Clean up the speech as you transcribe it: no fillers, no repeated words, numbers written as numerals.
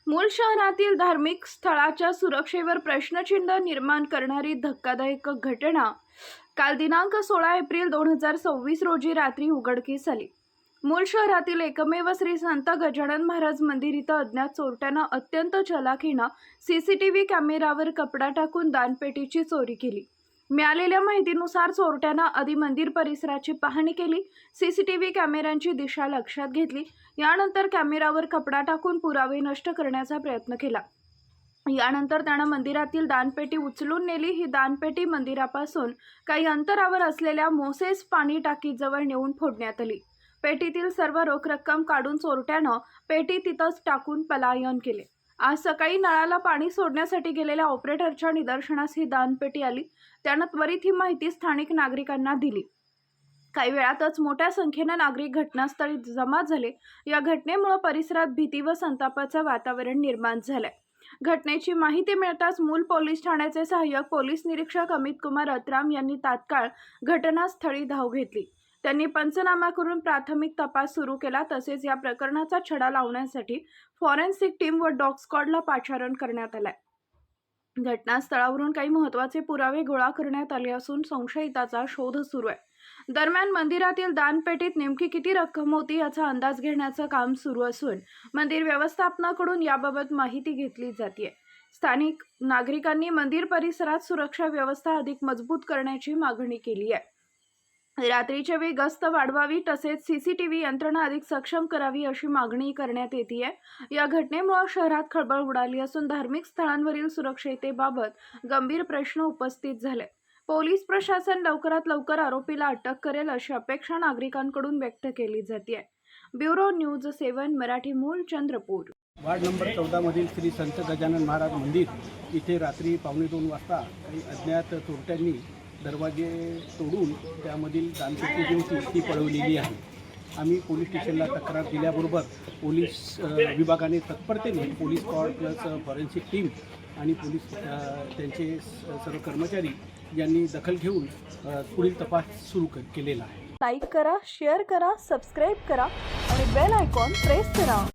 मूळ शहरातील धार्मिक स्थळाच्या सुरक्षेवर प्रश्नचिन्ह निर्माण करणारी धक्कादायक घटना काल दिनांक 16 एप्रिल 2026 रोजी रात्री उघडकीस आली। मूळ शहरातील एकमेव श्री संत गजानन महाराज मंदिर इथं अज्ञात चोरट्यानं अत्यंत चलाखीनं सीसीटीव्ही कॅमेऱ्यावर कपडा टाकून दानपेटीची चोरी केली। मिळालेल्या माहितीनुसार चोरट्यानं आधी मंदिर परिसराची पाहणी केली, सीसीटीव्ही कॅमेऱ्यांची दिशा लक्षात घेतली। यानंतर कॅमेऱ्यावर कपडा टाकून पुरावे नष्ट करण्याचा प्रयत्न केला। यानंतर त्यानं मंदिरातील दानपेटी उचलून नेली। ही दानपेटी मंदिरापासून काही अंतरावर असलेल्या मोसेस पाणी टाकीजवळ नेऊन फोडण्यात आली। पेटीतील सर्व रोख रक्कम काढून चोरट्यानं पेटी तिथंच टाकून पलायन केले। आज सकाळी नळाला पाणी सोडण्यासाठी गेलेल्या ऑपरेटरच्या निदर्शनास ही दानपेटी आली। त्यानं त्वरित ही माहिती स्थानिक नागरिकांना दिली। काही वेळातच मोठ्या संख्येने नागरिक घटनास्थळी जमा झाले। या घटनेमुळे परिसरात भीती व संतापाचं वातावरण निर्माण झालंय। घटनेची माहिती मिळताच मूल पोलीस ठाण्याचे सहाय्यक पोलीस निरीक्षक अमित कुमार अत्राम यांनी तात्काळ घटनास्थळी धाव घेतली। त्यांनी पंचनामा करून प्राथमिक तपास सुरू केला। तसेच या प्रकरणाचा छडा लावण्यासाठी फॉरेन्सिक टीम व डॉग स्क्वॉडला पाचारण करण्यात आलंय। घटनास्थळावरून काही महत्त्वाचे पुरावे गोळा करण्यात आले असून संशयिताचा शोध सुरू आहे। दरम्यान मंदिरातील दानपेटीत नेमकी किती रक्कम होती याचा अंदाज घेण्याचं काम सुरू असून मंदिर व्यवस्थापनाकडून याबाबत माहिती घेतली जाते। स्थानिक नागरिकांनी मंदिर परिसरात सुरक्षा व्यवस्था अधिक मजबूत करण्याची मागणी केली आहे। रात्रीच्या वेळी गस्त वाढवावी तसेच सीसीटीव्ही यंत्रणा अधिक सक्षम करावी अशी मागणी करण्यात येते आहे। या घटनेमुळे शहरात खळबळ उडाली असून धार्मिक स्थळांवरील सुरक्षिततेबाबत गंभीर प्रश्न उपस्थित झाले। पोलीस प्रशासन लवकरात लवकर आरोपीला अटक करेल अशी अपेक्षा नागरिकांकडून व्यक्त केली जाते। ब्युरो न्यूज 7 मराठी मूळ चंद्रपूर। वार्ड नंबर 14 मधील श्री संत गजानन महाराज मंदिर इथे रात्री 2:15 वाजता काही अज्ञात चोरट्यांनी दरवाजे तोडून त्यामधील दानपेटी जी होती ती पळवलेली आहे। आम्ही पोलीस स्टेशनला तक्रार दिल्याबरोबर पोलीस विभागाने तत्परतेने police squad plus forensic team आणि पोलीस त्यांचे सर्व कर्मचारी यांनी दखल घेऊन पुढील तपास सुरू केलेला आहे। लाईक करा, शेअर करा, सबस्क्राईब करा आणि बेल आयकॉन प्रेस करा।